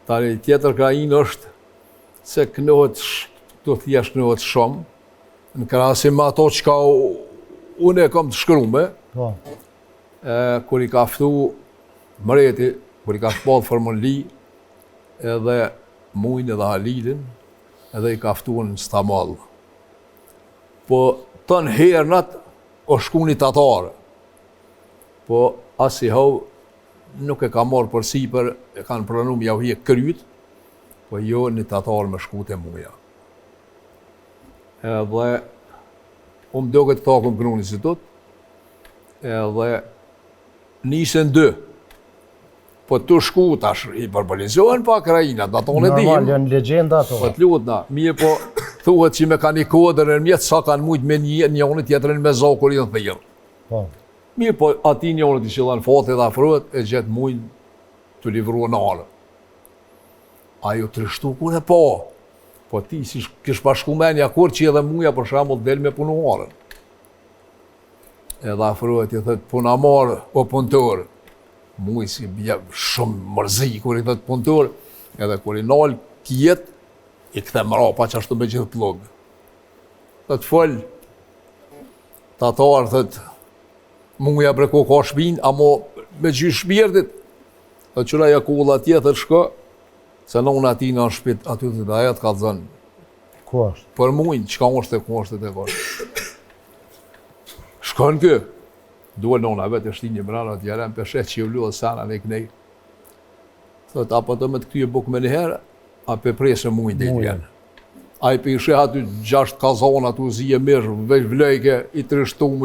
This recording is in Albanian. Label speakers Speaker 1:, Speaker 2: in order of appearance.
Speaker 1: Tani tjetër krahinë është se kënohet, do thjesht kënohet shumë, në krahasim me ato çka unë e kam të shkruar,
Speaker 2: Po.
Speaker 1: kur i ka ftu mreti, kur i ka shpall Formuli, edhe Mujin edhe Halilin, edhe i ka ftuar në Stamall. Po ton hernat o shkuni tatare. Po asihau nuk e ka marrë për sipër, e kanë pranuar ja u hiq kryt, po jo në tatar me shkute muja. Edhe unë doke të takëm Gruni si tut, edhe nisën 2. Po të shku tash, i përbalizohen pa krajinat, ato në dim.
Speaker 2: Normal, janë legjenda ato.
Speaker 1: Po të lutna, mirë po thuhet që me kanë i kodër në mjetë sa kanë mujt me njëri tjetërin me zokur i në thejrë.
Speaker 2: Po.
Speaker 1: Mirë po ati njëri të qëllan fatë dhe afruet e gjetë mujnë të livru në alë. Ajo të rështu kur e po. Po ti si kish pashku menja kur që edhe muja për shambull del me punu alën. Edhe afruet i thëtë puna marë o punëtër. Muj si bje shumë mërzi kur i thëtë punëtër. Edhe kur i nalë kjetë, i këthe mrapa që ashtu me gjithë plugë. Thëtë fëllë, tatarë thëtë, muja breko ka shpinë, amo me gjysh shpirtit. Thëtë qëra ja kulla tjetër shko, se në unë ati në shpit, aty të da jetë ka të zënë.
Speaker 2: Ku është?
Speaker 1: Për mujnë, qka është e ku është e kërë. Shkon kë, duhe në unë, a vetë e shti një mërana të jaren, për shetë që ju luë dhe sana në i kënej. Thëtë, apo të me të këtyje buk me njëherë, a për presë mujnë dhe i vjenë. A i për ishe aty 6 kazona, aty zije mirë, veç vlejke, i të rështu më